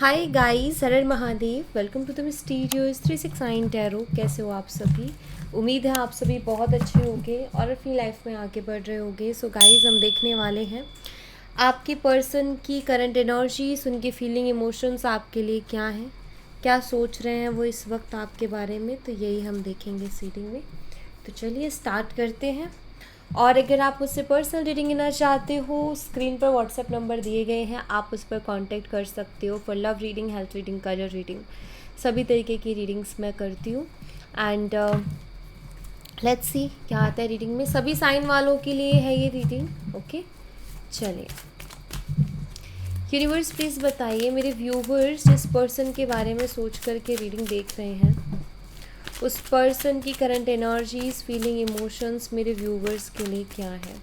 हाय guys, हर हर Mahadev. Welcome to the mysterious 369 tarot. कैसे हो आप सभी? उम्मीद है आप सभी बहुत अच्छे होंगे और अपनी लाइफ में आगे बढ़ रहे होंगे। सो गाइस, हम देखने वाले हैं आपके पर्सन की करंट एनर्जीज, उनके फीलिंग इमोशंस आपके लिए क्या हैं, क्या सोच रहे हैं वो इस वक्त आपके बारे में। तो यही हम देखेंगे इस रीडिंग में। तो चलिए स्टार्ट करते हैं। और अगर आप मुझसे पर्सनल रीडिंग लेना चाहते हो, स्क्रीन पर व्हाट्सएप नंबर दिए गए हैं, आप उस पर कांटेक्ट कर सकते हो for love reading, health reading, career reading. सभी तरीके की रीडिंग्स मैं करती हूँ। एंड लेट्स सी क्या आता है रीडिंग में। सभी साइन वालों के लिए है ये रीडिंग। ओके, चलिए। यूनिवर्स प्लीज़ बताइए मेरे व्यूवर्स जिस पर्सन के बारे में सोच कर के रीडिंग देख रहे हैं, उस पर्सन की करंट एनर्जीज, फीलिंग, इमोशंस मेरे व्यूवर्स के लिए क्या है,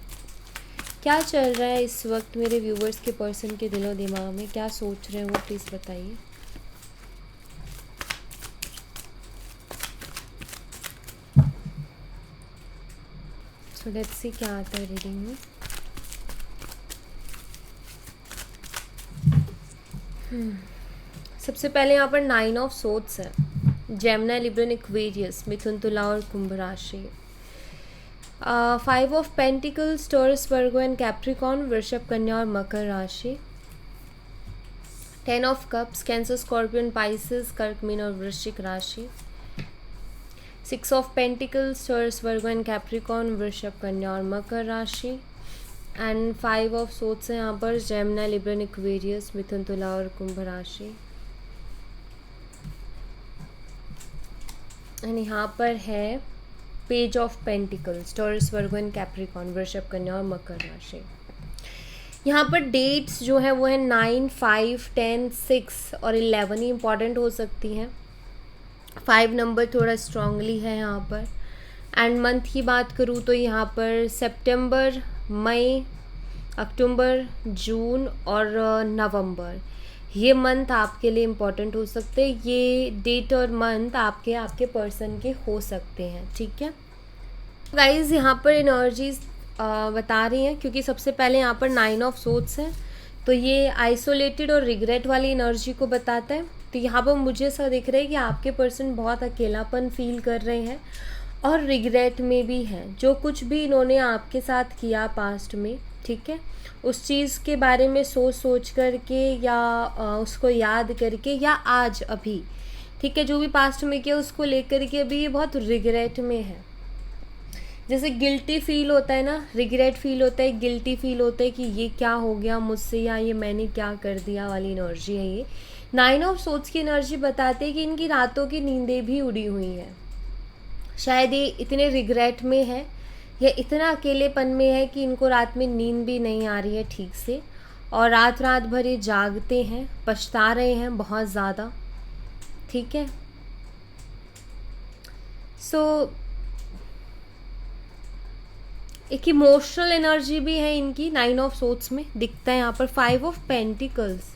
क्या चल रहा है इस वक्त मेरे व्यूवर्स के पर्सन के दिलो दिमाग में, क्या सोच रहे हैं वो प्लीज़ बताइए। सो लेट्स सी क्या आता है रीडिंग में। सबसे पहले यहाँ पर 9 ऑफ सोर्ड्स है। जेमिनी, लिब्रा, एक्वेरियस, मिथुन, तुला और कुंभ राशि। 5 of pentacles, taurus, Virgo and Capricorn, वृषभ, कन्या और मकर राशि। 10 of cups, cancer, scorpion, Pisces, कर्क, मीन और वृश्चिक राशि। 6 of pentacles, taurus, Virgo and Capricorn, वृषभ, कन्या और मकर राशि। एंड 5 ऑफ सोर्ड्स है यहाँ पर। जेमिनी, लिब्रा, एक्वेरियस, मिथुन, तुला और कुंभ राशि। एंड यहाँ पर है page of pentacles, taurus, Virgo and Capricorn, वृषभ, कन्या और मकर राशि। यहाँ पर डेट्स जो है वो है 9, 5, 10, 6 और 11 ही इंपॉर्टेंट हो सकती हैं। 5 नंबर थोड़ा स्ट्रांगली है यहाँ पर। एंड मंथ की बात करूँ तो यहाँ पर सितंबर, मई, अक्टूबर, जून और नवंबर, ये मंथ आपके लिए इम्पॉर्टेंट हो सकते हैं। ये डेट और मंथ आपके पर्सन के हो सकते हैं, ठीक है गाइज। यहाँ पर एनर्जीज बता रही हैं, क्योंकि सबसे पहले यहाँ पर 9 ऑफ सोर्ड्स है, तो ये आइसोलेटेड और रिग्रेट वाली एनर्जी को बताता है। तो यहाँ पर मुझे ऐसा दिख रहा है कि आपके पर्सन बहुत अकेलापन फील कर रहे हैं और रिग्रेट में भी हैं। जो कुछ भी इन्होंने आपके साथ किया पास्ट में, ठीक है, उस चीज़ के बारे में सोच करके या उसको याद करके या आज अभी, ठीक है, जो भी पास्ट में किया उसको लेकर के अभी ये बहुत रिग्रेट में है। जैसे गिल्टी फील होता है ना, रिग्रेट फील होता है, गिल्टी फील होता है कि ये क्या हो गया मुझसे या ये मैंने क्या कर दिया वाली एनर्जी है ये। 9 ऑफ सोर्ड्स की एनर्जी बताते हैं कि इनकी रातों की नींदें भी उड़ी हुई हैं। शायद ये इतने रिग्रेट में है या इतना अकेलेपन में है कि इनको रात में नींद भी नहीं आ रही है ठीक से, और रात रात भर ये जागते हैं, पछता रहे हैं बहुत ज़्यादा, ठीक है। सो एक इमोशनल एनर्जी भी है इनकी 9 ऑफ सोर्ड्स में, दिखता है यहाँ पर। 5 ऑफ पेंटिकल्स,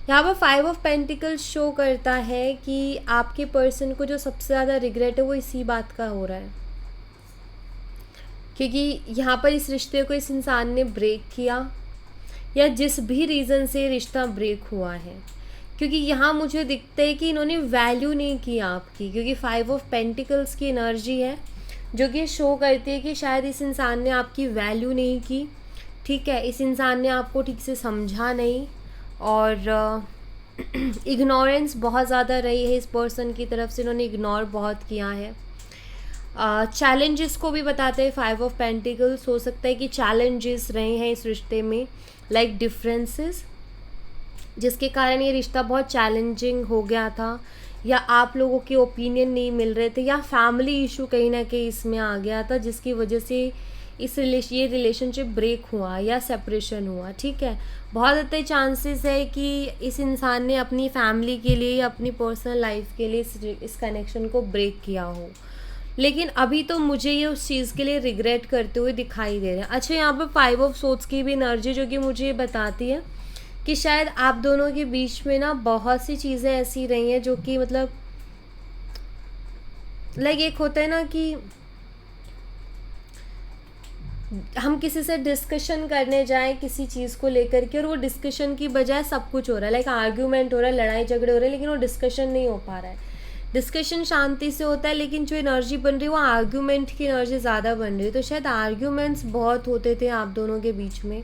यहाँ पर 5 ऑफ पेंटिकल्स शो करता है कि आपके पर्सन को जो सबसे ज़्यादा रिग्रेट है वो इसी बात का हो रहा है, क्योंकि यहाँ पर इस रिश्ते को इस इंसान ने ब्रेक किया या जिस भी रीज़न से रिश्ता ब्रेक हुआ है, क्योंकि यहाँ मुझे दिखता है कि इन्होंने वैल्यू नहीं की आपकी, क्योंकि 5 ऑफ पेंटिकल्स की एनर्जी है जो कि शो करती है कि शायद इस इंसान ने आपकी वैल्यू नहीं की, ठीक है, इस इंसान ने आपको ठीक से समझा नहीं और इग्नोरेंस बहुत ज़्यादा रही है इस पर्सन की तरफ से, इन्होंने इग्नोर बहुत किया है। चैलेंजेस को भी बताते हैं 5 ऑफ पेंटिकल्स। हो सकता है कि चैलेंजेस रहे हैं इस रिश्ते में, लाइक डिफरेंसेस, जिसके कारण ये रिश्ता बहुत चैलेंजिंग हो गया था, या आप लोगों के ओपिनियन नहीं मिल रहे थे, या फैमिली इशू कहीं ना कहीं इसमें आ गया था जिसकी वजह से ये रिलेशनशिप ब्रेक हुआ या सेपरेशन हुआ, ठीक है। बहुत ज़्यादा चांसेस है कि इस इंसान ने अपनी फैमिली के लिए या अपनी पर्सनल लाइफ के लिए इस कनेक्शन को ब्रेक किया हो, लेकिन अभी तो मुझे ये उस चीज़ के लिए रिग्रेट करते हुए दिखाई दे रहे हैं। अच्छा, यहाँ पर 5 ऑफ सोर्ड्स की भी एनर्जी जो कि मुझे बताती है कि शायद आप दोनों के बीच में ना बहुत सी चीज़ें ऐसी रही हैं जो कि मतलब लाइक एक होता है ना कि हम किसी से डिस्कशन करने जाएं किसी चीज़ को लेकर के और वो डिस्कशन की बजाय सब कुछ हो रहा है, लाइक आर्ग्यूमेंट हो रहा है, लड़ाई झगड़े हो रहे हैं, लेकिन वो डिस्कशन नहीं हो पा रहा है। डिस्कशन शांति से होता है, लेकिन जो एनर्जी बन रही है वो आर्ग्यूमेंट की एनर्जी ज़्यादा बन रही है। तो शायद आर्ग्यूमेंट्स बहुत होते थे आप दोनों के बीच में,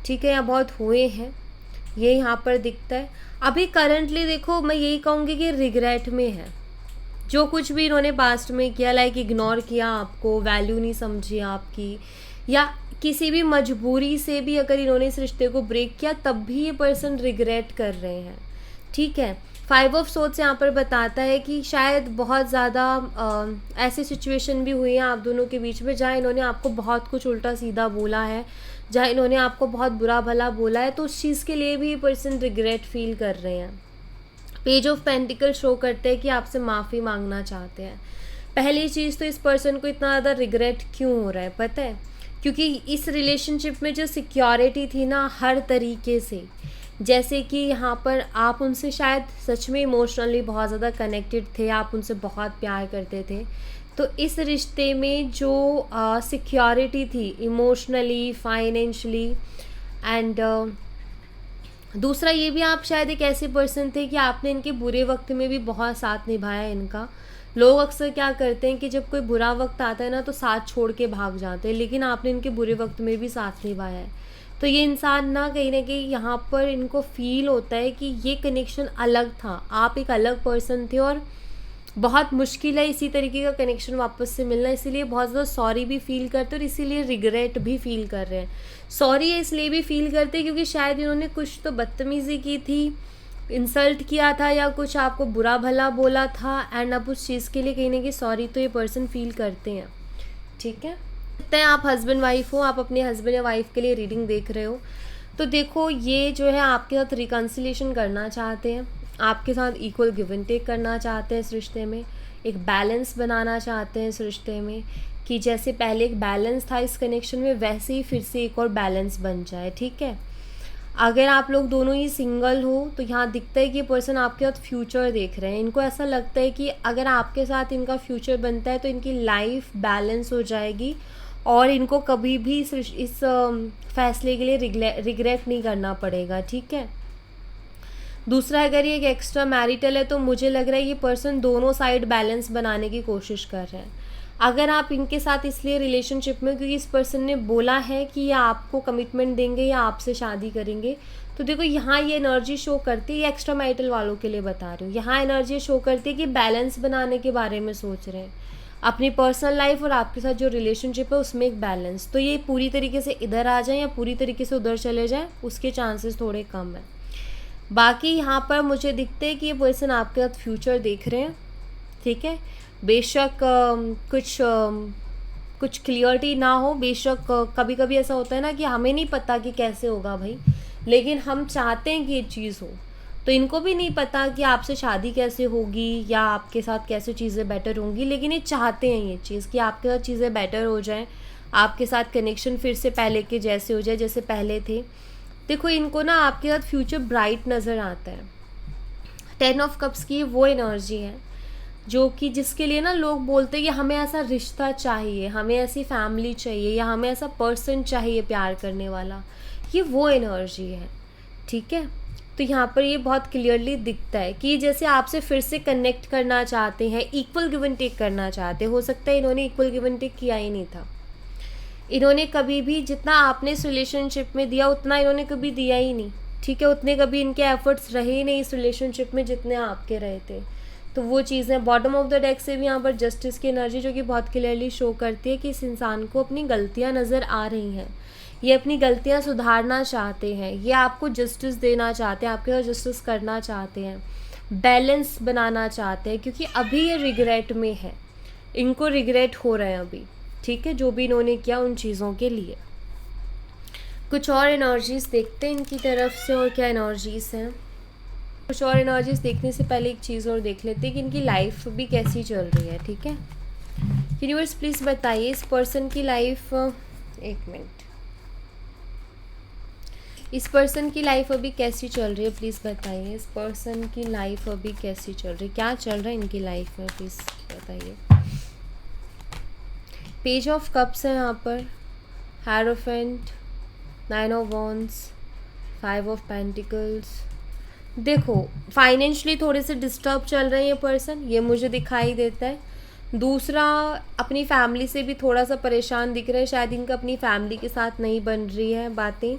ठीक है, या बहुत हुए हैं, ये यहाँ पर दिखता है। अभी करंटली देखो, मैं यही कहूँगी कि रिग्रेट में है। जो कुछ भी इन्होंने पास्ट में किया, लाइक इग्नोर किया आपको, वैल्यू नहीं समझी आपकी, या किसी भी मजबूरी से भी अगर इन्होंने इस रिश्ते को ब्रेक किया, तब भी ये पर्सन रिग्रेट कर रहे हैं, ठीक है। 5 ऑफ सोर्ड्स यहाँ पर बताता है कि शायद बहुत ज़्यादा ऐसी सिचुएशन भी हुई है आप दोनों के बीच में जहाँ इन्होंने आपको बहुत कुछ उल्टा सीधा बोला है, जहाँ इन्होंने आपको बहुत बुरा भला बोला है, तो उस चीज़ के लिए भी ये पर्सन रिग्रेट फील कर रहे हैं। पेज ऑफ पेंटिकल शो करते हैं कि आपसे माफ़ी मांगना चाहते हैं। पहली चीज़ तो इस पर्सन को इतना ज़्यादा रिग्रेट क्यों हो रहा है पता है, क्योंकि इस रिलेशनशिप में जो सिक्योरिटी थी ना हर तरीके से, जैसे कि यहाँ पर आप उनसे शायद सच में इमोशनली बहुत ज़्यादा कनेक्टेड थे, आप उनसे बहुत प्यार करते थे, तो इस रिश्ते में जो सिक्योरिटी थी इमोशनली, फाइनेंशली एंड दूसरा ये भी आप शायद एक ऐसे पर्सन थे कि आपने इनके बुरे वक्त में भी बहुत साथ निभाया इनका। लोग अक्सर क्या करते हैं कि जब कोई बुरा वक्त आता है ना तो साथ छोड़ के भाग जाते हैं, लेकिन आपने इनके बुरे वक्त में भी साथ निभाया है। तो ये इंसान ना कहीं यहाँ पर इनको फील होता है कि ये कनेक्शन अलग था, आप एक अलग पर्सन थे और बहुत मुश्किल है इसी तरीके का कनेक्शन वापस से मिलना, इसीलिए बहुत ज़्यादा सॉरी भी फील करते और इसीलिए रिग्रेट भी फील कर रहे हैं। सॉरी इसलिए भी फील करते हैं क्योंकि शायद इन्होंने कुछ तो बदतमीज़ी की थी, इंसल्ट किया था या कुछ आपको बुरा भला बोला था, एंड अब उस चीज़ के लिए कहीं ना कहीं सॉरी तो ये पर्सन फील करते हैं, ठीक है। सकते हैं आप हस्बैंड वाइफ हो, आप अपने हस्बैंड या वाइफ के लिए रीडिंग देख रहे हो, तो देखो ये जो है आपके साथ रिकन्सिलेशन करना चाहते हैं, आपके साथ इक्वल गिव एंड टेक करना चाहते हैं, इस रिश्ते में एक बैलेंस बनाना चाहते हैं, इस रिश्ते में कि जैसे पहले एक बैलेंस था इस कनेक्शन में वैसे ही फिर से एक और बैलेंस बन जाए, ठीक है। अगर आप लोग दोनों ही सिंगल हो तो यहाँ दिखता है कि पर्सन आपके साथ फ्यूचर देख रहे हैं, इनको ऐसा लगता है कि अगर आपके साथ इनका फ्यूचर बनता है तो इनकी लाइफ बैलेंस हो जाएगी और इनको कभी भी इस फैसले के लिए रिग्रेट नहीं करना पड़ेगा, ठीक है। दूसरा, अगर ये एक एक्स्ट्रा मैरिटल है तो मुझे लग रहा है ये पर्सन दोनों साइड बैलेंस बनाने की कोशिश कर रहे हैं। अगर आप इनके साथ इसलिए रिलेशनशिप में क्योंकि इस पर्सन ने बोला है कि ये आपको कमिटमेंट देंगे या आपसे शादी करेंगे, तो देखो यहाँ ये एनर्जी शो करती है, ये एक्स्ट्रा मैरिटल वालों के लिए बता रही हूँ, यहाँ एनर्जी शो करती है कि बैलेंस बनाने के बारे में सोच रहे हैं, अपनी पर्सनल लाइफ और आपके साथ जो रिलेशनशिप है उसमें एक बैलेंस। तो ये पूरी तरीके से इधर आ जाए या पूरी तरीके से उधर चले जाए उसके चांसेस थोड़े कम हैं। बाकी यहाँ पर मुझे दिखते हैं कि ये पर्सन आपके साथ फ्यूचर देख रहे हैं, ठीक है। बेशक कुछ क्लियरिटी ना हो, बेशक कभी कभी ऐसा होता है ना कि हमें नहीं पता कि कैसे होगा भाई, लेकिन हम चाहते हैं कि ये चीज़ हो। तो इनको भी नहीं पता कि आपसे शादी कैसे होगी या आपके साथ कैसे चीज़ें बेटर होंगी, लेकिन ये चाहते हैं ये चीज़ कि आपके साथ चीज़ें बेटर हो जाएं, आपके साथ कनेक्शन फिर से पहले के जैसे हो जाए जैसे पहले थे। देखो इनको ना आपके साथ फ्यूचर ब्राइट नज़र आता है। 10 ऑफ कप्स की वो एनर्जी है जो कि जिसके लिए ना लोग बोलते हैं कि हमें ऐसा रिश्ता चाहिए, हमें ऐसी फैमिली चाहिए या हमें ऐसा पर्सन चाहिए प्यार करने वाला, ये वो एनर्जी है, ठीक है। तो यहाँ पर ये बहुत क्लियरली दिखता है कि जैसे आपसे फिर से कनेक्ट करना चाहते हैं, इक्वल गिव एंड टेक करना चाहते हैं। हो सकता है इन्होंने इक्वल गिव एंड टेक किया ही नहीं था, इन्होंने कभी भी जितना आपने इस रिलेशनशिप में दिया उतना इन्होंने कभी दिया ही नहीं, ठीक है। उतने कभी इनके एफर्ट्स रहे ही नहीं इस रिलेशनशिप में जितने आपके रहे थे। तो वो चीज़ें बॉटम ऑफ द डेक से भी यहाँ पर जस्टिस की एनर्जी जो कि बहुत क्लियरली शो करती है कि इस इंसान को अपनी गलतियाँ नज़र आ रही हैं, ये अपनी गलतियाँ सुधारना चाहते हैं, ये आपको जस्टिस देना चाहते हैं, आपके साथ जस्टिस करना चाहते हैं, बैलेंस बनाना चाहते हैं, क्योंकि अभी ये रिग्रेट में है, इनको रिग्रेट हो रहे हैं अभी, ठीक है, जो भी इन्होंने किया उन चीज़ों के लिए। कुछ और एनर्जीज़ देखते हैं इनकी तरफ से और क्या एनर्जीज़ हैं। कुछ और एनर्जीज़ देखने से पहले एक चीज़ और देख लेते हैं कि इनकी लाइफ भी कैसी चल रही है, ठीक है। यूनिवर्स प्लीज़ बताइए इस पर्सन की लाइफ, एक मिनट, इस पर्सन की लाइफ अभी कैसी चल रही है, प्लीज़ बताइए इस पर्सन की लाइफ अभी कैसी चल रही है, क्या चल रहा है इनकी लाइफ में, प्लीज़ बताइए। पेज ऑफ कप्स है यहाँ पर, hierophant, 9 of wands, 5 of pentacles. देखो फाइनेंशियली थोड़े से डिस्टर्ब चल रहे हैं ये पर्सन, ये मुझे दिखाई देता है। दूसरा, अपनी फैमिली से भी थोड़ा सा परेशान दिख रहा है, शायद इनका अपनी फैमिली के साथ नहीं बन रही है बातें।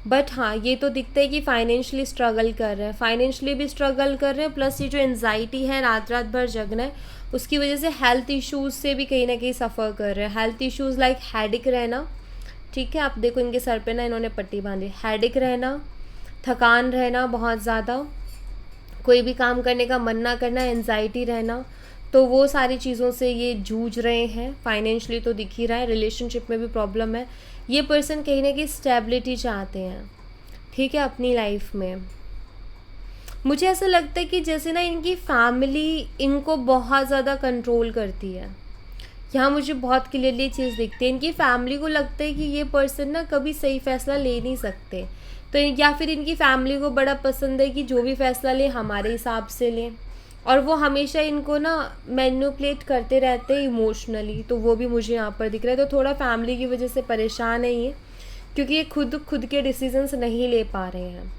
बट हाँ, ये तो दिखता है कि फाइनेंशियली स्ट्रगल कर रहे हैं, फाइनेंशियली भी स्ट्रगल कर रहे हैं, प्लस ये जो एनजाइटी है, रात रात भर जगना है, उसकी वजह से हेल्थ इश्यूज़ से भी कहीं ना कहीं सफ़र कर रहे हैं। हेल्थ इश्यूज़ लाइक हेडेक रहना, ठीक है, आप देखो इनके सर पे ना इन्होंने पट्टी बांधी, हेडेक रहना, थकान रहना बहुत ज़्यादा, कोई भी काम करने का मन ना करना, एनजाइटी रहना, तो वो सारी चीज़ों से ये जूझ रहे हैं। फाइनेंशियली तो दिख ही रहा है, रिलेशनशिप में भी प्रॉब्लम है। ये पर्सन कहीं ना कहीं स्टेबिलिटी चाहते हैं, ठीक है, अपनी लाइफ में। मुझे ऐसा लगता है कि जैसे ना इनकी फैमिली इनको बहुत ज़्यादा कंट्रोल करती है। यहाँ मुझे बहुत क्लियरली चीज़ दिखती है, इनकी फैमिली को लगता है कि ये पर्सन ना कभी सही फैसला ले नहीं सकते, तो या फिर इनकी फैमिली को बड़ा पसंद है कि जो भी फैसला ले हमारे हिसाब से लें, और वो हमेशा इनको ना मैनिपुलेट करते रहते हैं इमोशनली, तो वो भी मुझे यहाँ पर दिख रहा है। तो थोड़ा फैमिली की वजह से परेशान है ये, क्योंकि ये खुद के डिसीजंस नहीं ले पा रहे हैं,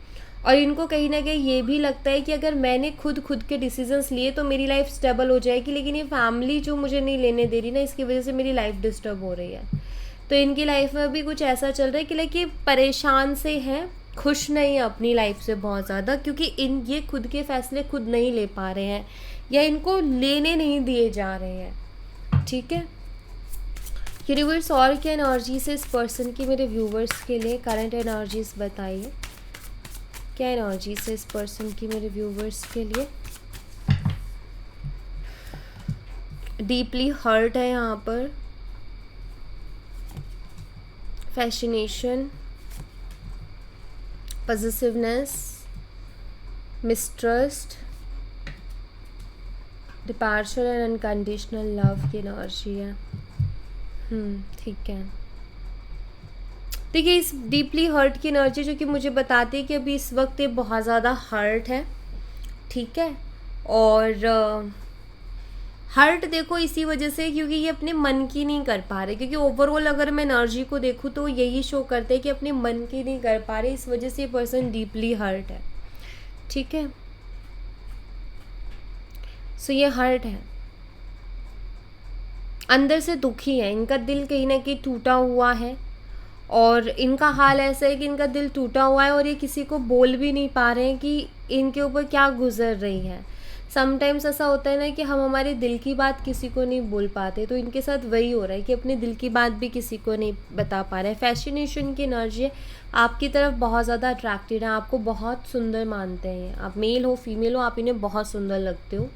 और इनको कहीं ना कहीं ये भी लगता है कि अगर मैंने खुद के डिसीजंस लिए तो मेरी लाइफ स्टेबल हो जाएगी, लेकिन ये फैमिली जो मुझे नहीं लेने दे रही ना, इसकी वजह से मेरी लाइफ डिस्टर्ब हो रही है। तो इनकी लाइफ में अभी कुछ ऐसा चल रहा है कि लाइक ये परेशान से हैं, खुश नहीं है अपनी लाइफ से बहुत ज़्यादा, क्योंकि ये खुद के फैसले खुद नहीं ले पा रहे हैं, या इनको लेने नहीं दिए जा रहे हैं, ठीक है। यूनिवर्स और क्या एनर्जीज है इस पर्सन की मेरे व्यूवर्स के लिए, करंट एनर्जीज बताइए, क्या एनर्जीज है इस पर्सन की मेरे व्यूवर्स के लिए। डीपली हर्ट है यहाँ पर, fascination, positiveness, mistrust, departure and unconditional love की एनर्जी है। ठीक है, देखिए इस डीपली हर्ट की एनर्जी जो कि मुझे बताती है कि अभी इस वक्त ये बहुत ज़्यादा हर्ट है, ठीक है। और हर्ट देखो इसी वजह से क्योंकि ये अपने मन की नहीं कर पा रहे, क्योंकि ओवरऑल अगर मैं एनर्जी को देखूँ तो यही शो करते हैं कि अपने मन की नहीं कर पा रहे, इस वजह से ये पर्सन डीपली हर्ट है, ठीक है। सो ये हर्ट है, अंदर से दुखी है, इनका दिल कहीं ना कहीं टूटा हुआ है, और इनका हाल ऐसा है कि इनका दिल टूटा हुआ है और ये किसी को बोल भी नहीं पा रहे हैं कि इनके ऊपर क्या गुजर रही है। समटाइम्स ऐसा होता है ना कि हम हमारे दिल की बात किसी को नहीं बोल पाते, तो इनके साथ वही हो रहा है कि अपने दिल की बात भी किसी को नहीं बता पा रहे हैं। फैसिनेशन की एनर्जी है, आपकी तरफ बहुत ज़्यादा अट्रैक्टेड है, आपको बहुत सुंदर मानते हैं, आप मेल हो फीमेल हो, आप इन्हें बहुत सुंदर लगते हो।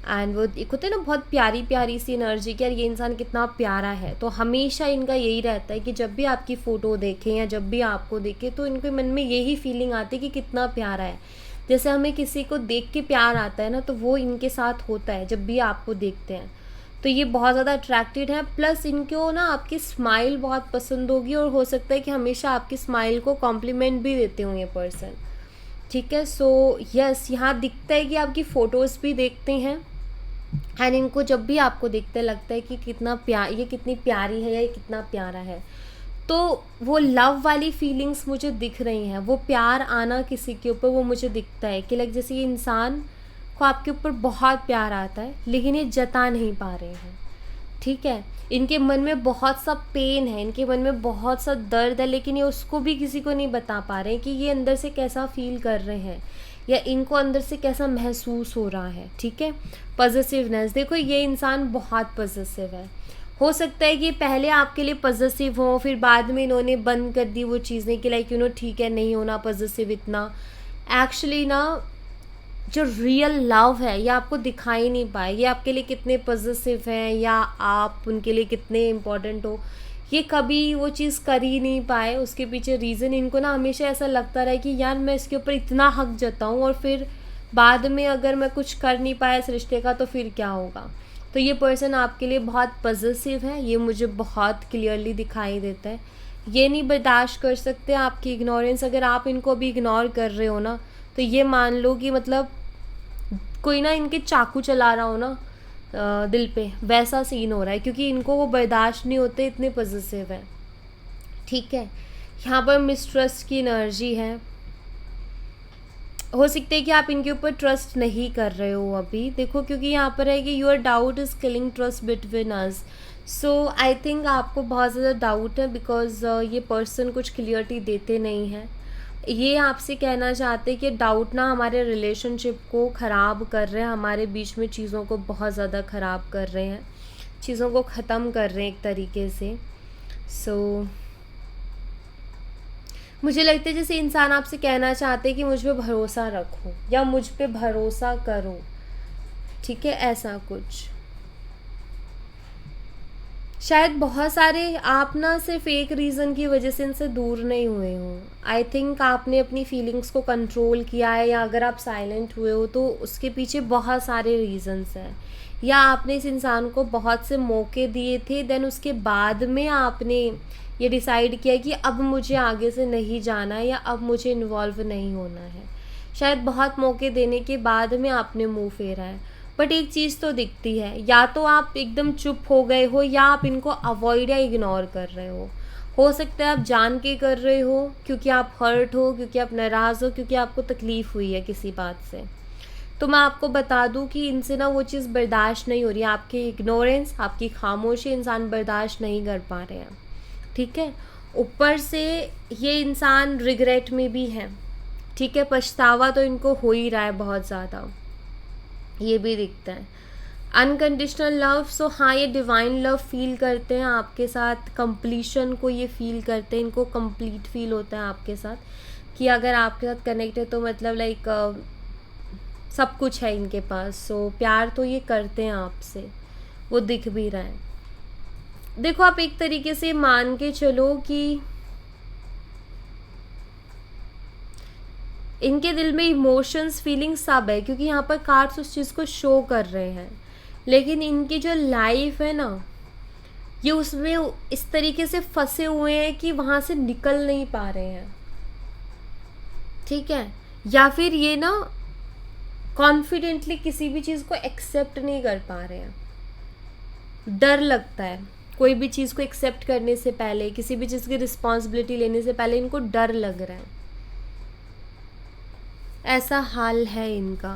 एंड वो एक होते हैं ना बहुत प्यारी प्यारी सी एनर्जी कि यार ये इंसान कितना प्यारा है, तो हमेशा इनका यही रहता है कि जब भी आपकी फ़ोटो देखें या जब भी आपको देखें तो इनके मन में यही फीलिंग आती है कि कितना प्यारा है। जैसे हमें किसी को देख के प्यार आता है ना, तो वो इनके साथ होता है जब भी आपको देखते हैं, तो ये बहुत ज़्यादा अट्रैक्टेड है। प्लस इनको ना आपकी स्माइल बहुत पसंद होगी, और हो सकता है कि हमेशा आपकी स्माइल को कॉम्प्लीमेंट भी देते हों ये पर्सन, ठीक है। सो यस, यहाँ दिखता है कि आपकी फ़ोटोज़ भी देखते हैं, एंड इनको जब भी आपको देखते लगता है कि कितना ये कितनी प्यारी है या ये कितना प्यारा है, तो वो लव वाली फीलिंग्स मुझे दिख रही हैं, वो प्यार आना किसी के ऊपर वो मुझे दिखता है कि लाइक जैसे ये इंसान को आपके ऊपर बहुत प्यार आता है लेकिन ये जता नहीं पा रहे हैं, ठीक है। इनके मन में बहुत सा पेन है, इनके मन में बहुत सा दर्द है, लेकिन ये उसको भी किसी को नहीं बता पा रहे हैं कि ये अंदर से कैसा फील कर रहे हैं या इनको अंदर से कैसा महसूस हो रहा है, ठीक है। पॉजिटिवनेस, देखो ये इंसान बहुत पॉजिटिव है, हो सकता है कि पहले आपके लिए पॉजिटिव हो, फिर बाद में इन्होंने बंद कर दी वो चीज़ें कि लाइक ठीक है नहीं होना पॉजिटिव इतना। एक्चुअली ना जो रियल लव है ये आपको दिखाई नहीं पाए, ये आपके लिए कितने पॉजिटिव हैं या आप उनके लिए कितने इम्पोर्टेंट हो, ये कभी वो चीज़ कर ही नहीं पाए। उसके पीछे रीज़न इनको ना हमेशा ऐसा लगता रहा कि यार मैं इसके ऊपर इतना हक जताऊँ और फिर बाद में अगर मैं कुछ कर नहीं पाया इस रिश्ते का तो फिर क्या होगा। तो ये पर्सन आपके लिए बहुत पॉजिटिव है, ये मुझे बहुत क्लियरली दिखाई देता है। ये नहीं बर्दाश्त कर सकते आपकी इग्नोरेंस, अगर आप इनको अभी इग्नोर कर रहे हो ना तो ये मान लो कि मतलब कोई ना इनके चाकू चला रहा हो ना दिल पे, वैसा सीन हो रहा है, क्योंकि इनको वो बर्दाश्त नहीं होते, इतने पॉजिटिव हैं, ठीक है। यहाँ पर मिसट्रस्ट की एनर्जी है। हो सकता है कि आप इनके ऊपर ट्रस्ट नहीं कर रहे हो अभी, देखो, क्योंकि यहाँ पर है कि your doubt is killing trust between us. So I think आपको बहुत ज़्यादा डाउट है, बिकॉज ये पर्सन कुछ क्लियरिटी देते नहीं हैं। ये आपसे कहना चाहते हैं कि डाउट ना हमारे रिलेशनशिप को ख़राब कर रहे हैं, हमारे बीच में चीज़ों को बहुत ज़्यादा ख़राब कर रहे हैं, चीज़ों को ख़त्म कर रहे हैं एक तरीके से। सो मुझे लगता है जैसे इंसान आपसे कहना चाहते हैं कि मुझ पे भरोसा रखो या मुझ पे भरोसा करो, ठीक है, ऐसा कुछ। शायद बहुत सारे आप ना सिर्फ एक रीज़न की वजह से इनसे दूर नहीं हुए हो। आई थिंक आपने अपनी फीलिंग्स को कंट्रोल किया है, या अगर आप साइलेंट हुए हो तो उसके पीछे बहुत सारे रीज़न्स हैं, या आपने इस इंसान को बहुत से मौके दिए थे, देन उसके बाद में आपने ये डिसाइड किया कि अब मुझे आगे से नहीं जाना है या अब मुझे इन्वॉल्व नहीं होना है। शायद बहुत मौके देने के बाद में आपने मुंह फेरा है। बट एक चीज़ तो दिखती है, या तो आप एकदम चुप हो गए हो या आप इनको अवॉइड या इग्नोर कर रहे हो सकता है आप जान के कर रहे हो, क्योंकि आप हर्ट हो, क्योंकि आप नाराज़ हो, क्योंकि आपको तकलीफ़ हुई है किसी बात से। तो मैं आपको बता दूं कि इनसे ना वो चीज़ बर्दाश्त नहीं हो रही है, आपकी इग्नोरेंस, आपकी खामोशी इंसान बर्दाश्त नहीं कर पा रहे हैं, ठीक है। ऊपर से ये इंसान रिग्रेट में भी है, ठीक है, पछतावा तो इनको हो ही रहा है बहुत ज़्यादा, ये भी दिखता है। अनकंडीशनल लव, सो हाँ, ये डिवाइन लव फील करते हैं आपके साथ, कंप्लीशन को ये फील करते हैं, इनको कंप्लीट फील होता है आपके साथ कि अगर आपके साथ कनेक्ट है तो मतलब लाइक सब कुछ है इनके पास। सो प्यार तो ये करते हैं आपसे, वो दिख भी रहा है। देखो, आप एक तरीके से मान के चलो कि इनके दिल में इमोशंस, फीलिंग्स सब है, क्योंकि यहाँ पर कार्ड्स उस चीज़ को शो कर रहे हैं, लेकिन इनकी जो लाइफ है ना, ये उसमें इस तरीके से फंसे हुए हैं कि वहाँ से निकल नहीं पा रहे हैं, ठीक है। या फिर ये ना कॉन्फिडेंटली किसी भी चीज़ को एक्सेप्ट नहीं कर पा रहे हैं, डर लगता है कोई भी चीज़ को एक्सेप्ट करने से पहले, किसी भी चीज़ की रिस्पॉन्सिबिलिटी लेने से पहले इनको डर लग रहा है, ऐसा हाल है इनका।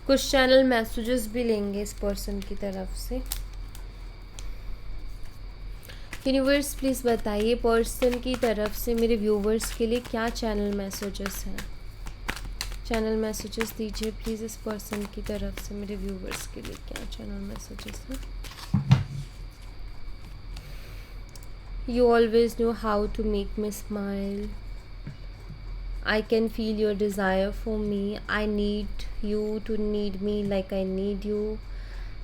कुछ चैनल मैसेजेस भी लेंगे इस पर्सन की तरफ से। यूनिवर्स प्लीज़ बताइए पर्सन की तरफ से मेरे व्यूवर्स के लिए क्या चैनल मैसेजेस हैं। चैनल मैसेजेस दीजिए प्लीज़ इस पर्सन की तरफ से मेरे व्यूवर्स के लिए क्या चैनल मैसेजेस हैं। You always know how to make me smile. I can feel your desire for me. I need you to need me like I need you.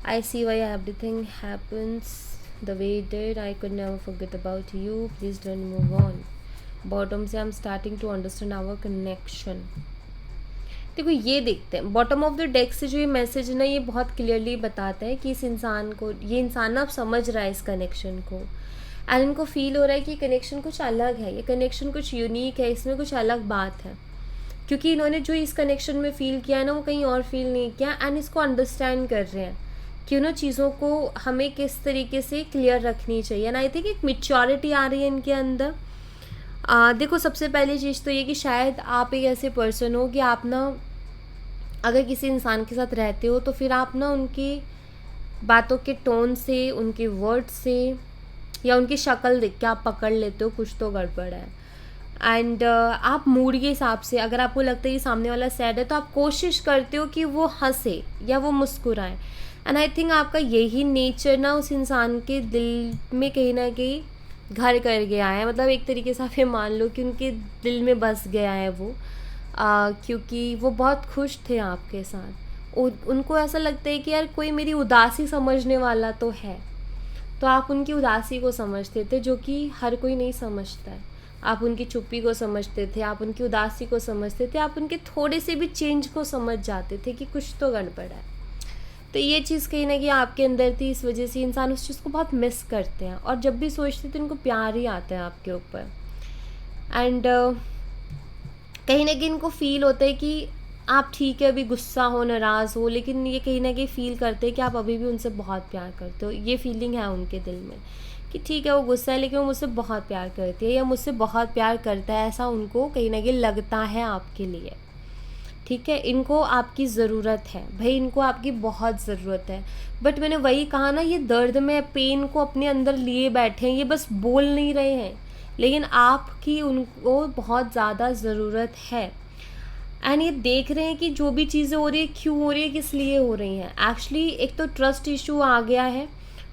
I see why everything happens the way it did. I could never forget about you. Please don't move on. Bottom से I'm starting to understand our connection. देखो, ये देखते हैं bottom of the deck से जो ये message है ना, ये बहुत क्लियरली बताता है कि इस इंसान को, ये इंसान ना अब समझ रहा है इस कनेक्शन को, एंड इनको फील हो रहा है कि कनेक्शन कुछ अलग है, ये कनेक्शन कुछ यूनिक है, इसमें कुछ अलग बात है, क्योंकि इन्होंने जो इस कनेक्शन में फ़ील किया है ना, वो कहीं और फील नहीं किया, एंड इसको अंडरस्टैंड कर रहे हैं कि उन्होंने चीज़ों को हमें किस तरीके से क्लियर रखनी चाहिए। एंड आई थिंक एक मेच्योरिटी आ रही है इनके अंदर। देखो, सबसे पहली चीज़ तो ये कि शायद आप एक ऐसे पर्सन हो कि आप ना अगर किसी इंसान के साथ रहते हो तो फिर आप ना उनकी बातों के टोन से, उनके वर्ड से या उनकी शक्ल देख के आप पकड़ लेते हो कुछ तो गड़बड़ है। एंड आप मूड के हिसाब से, अगर आपको लगता है कि सामने वाला सैड है तो आप कोशिश करते हो कि वो हंसे या वो मुस्कुराए। एंड आई थिंक आपका यही नेचर ना उस इंसान के दिल में कहीं ना कहीं घर कर गया है, मतलब एक तरीके से आप ये मान लो कि उनके दिल में बस गया है वो, क्योंकि वो बहुत खुश थे आपके साथ। उनको ऐसा लगता है कि यार कोई मेरी उदासी समझने वाला तो है, तो आप उनकी उदासी को समझते थे, जो कि हर कोई नहीं समझता है। आप उनकी चुप्पी को समझते थे, आप उनकी उदासी को समझते थे, आप उनके थोड़े से भी चेंज को समझ जाते थे कि कुछ तो गड़बड़ है। तो ये चीज़ कहीं ना कहीं आपके अंदर थी, इस वजह से इंसान उस चीज़ को बहुत मिस करते हैं, और जब भी सोचते थे इनको प्यार ही आता है आपके ऊपर। एंड कहीं ना कहीं इनको फील होता है कि आप ठीक है अभी गुस्सा हो, नाराज़ हो, लेकिन ये कहीं ना कहीं फील करते हैं कि आप अभी भी उनसे बहुत प्यार करते हो। ये फीलिंग है उनके दिल में कि ठीक है वो गुस्सा है लेकिन वो मुझसे बहुत प्यार करती है या मुझसे बहुत प्यार करता है, ऐसा उनको कहीं ना कहीं लगता है आपके लिए। ठीक है, इनको आपकी ज़रूरत है भाई, इनको आपकी बहुत ज़रूरत है। बट मैंने वही कहा ना, ये दर्द में पेन को अपने अंदर लिए बैठे हैं, ये बस बोल नहीं रहे हैं, लेकिन आपकी उनको बहुत ज़्यादा ज़रूरत है। एंड ये देख रहे हैं कि जो भी चीज़ें हो रही है क्यों हो रही है, किस लिए हो रही हैं। एक्चुअली एक तो ट्रस्ट इशू आ गया है,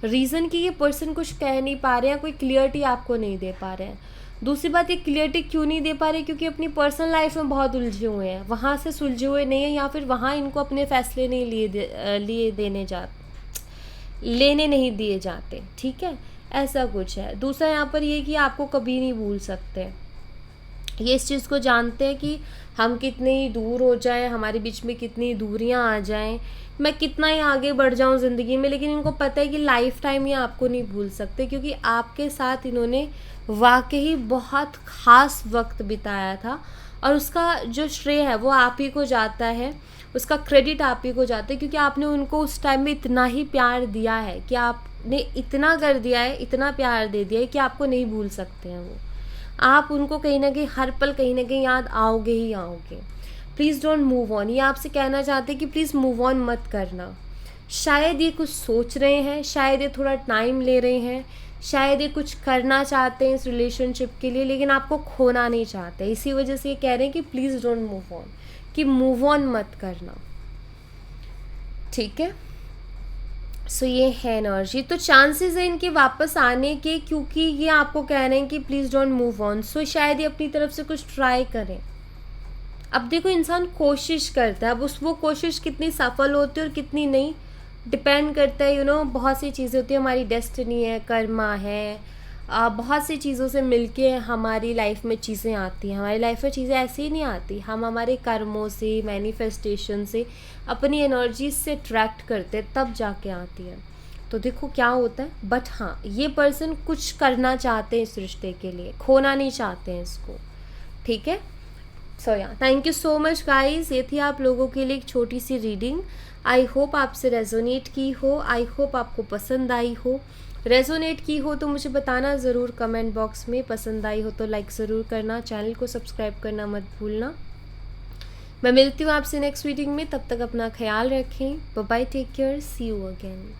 रीज़न कि ये पर्सन कुछ कह नहीं पा रहे हैं, कोई क्लियरिटी आपको नहीं दे पा रहे हैं। दूसरी बात, ये क्लियरिटी क्यों नहीं दे पा रहे, क्योंकि अपनी पर्सनल लाइफ में बहुत उलझे हुए हैं, वहाँ से सुलझे हुए नहीं हैं, या फिर वहाँ इनको अपने फैसले नहीं लेने नहीं दिए जाते। ठीक है, ऐसा कुछ है। दूसरा यहाँ पर ये कि आपको कभी नहीं भूल सकते, ये इस चीज़ को जानते हैं कि हम कितने ही दूर हो जाएं, हमारे बीच में कितनी दूरियां आ जाएं, मैं कितना ही आगे बढ़ जाऊं ज़िंदगी में, लेकिन इनको पता है कि लाइफ टाइम ये आपको नहीं भूल सकते, क्योंकि आपके साथ इन्होंने वाकई बहुत ख़ास वक्त बिताया था। और उसका जो श्रेय है वो आप ही को जाता है, उसका क्रेडिट आप ही को जाता है, क्योंकि आपने उनको उस टाइम में इतना ही प्यार दिया है कि आपने इतना कर दिया है, इतना प्यार दे दिया है कि आपको नहीं भूल सकते हैं वो। आप उनको कहीं ना कहीं हर पल कहीं ना कहीं याद आओगे ही आओगे। प्लीज़ डोंट मूव ऑन, ये आपसे कहना चाहते हैं कि प्लीज़ मूव ऑन मत करना। शायद ये कुछ सोच रहे हैं, शायद ये थोड़ा टाइम ले रहे हैं, शायद ये कुछ करना चाहते हैं इस रिलेशनशिप के लिए, लेकिन आपको खोना नहीं चाहते। इसी वजह से ये कह रहे हैं कि प्लीज़ डोंट मूव ऑन, कि मूव ऑन मत करना। ठीक है, सो ये है एनर्जी। तो चांसेस है इनके वापस आने के, क्योंकि ये आपको कह रहे हैं कि प्लीज़ डोंट मूव ऑन। सो शायद ये अपनी तरफ से कुछ ट्राई करें। अब देखो, इंसान कोशिश करता है, अब वो कोशिश कितनी सफल होती है और कितनी नहीं, डिपेंड करता है। बहुत सी चीज़ें होती है, हमारी डेस्टिनी है, कर्मा है, बहुत सी चीज़ों से मिलके हमारी लाइफ में चीज़ें आती हैं। हमारी लाइफ में चीज़ें ऐसे ही नहीं आती, हम हमारे कर्मों से, मैनिफेस्टेशन से, अपनी एनर्जी से अट्रैक्ट करते हैं, तब जाके आती है। तो देखो क्या होता है। बट हाँ, ये पर्सन कुछ करना चाहते हैं इस रिश्ते के लिए, खोना नहीं चाहते हैं इसको। ठीक है, सो या thank you so much guys. ये थी आप लोगों के लिए एक छोटी सी रीडिंग। आई होप आपसे रेजोनेट की हो, आई होप आपको पसंद आई हो। रेजोनेट की हो तो मुझे बताना ज़रूर कमेंट बॉक्स में, पसंद आई हो तो लाइक ज़रूर करना, चैनल को सब्सक्राइब करना मत भूलना। मैं मिलती हूँ आपसे नेक्स्ट रीडिंग में, तब तक अपना ख्याल रखें। Bye bye, take care, see you again.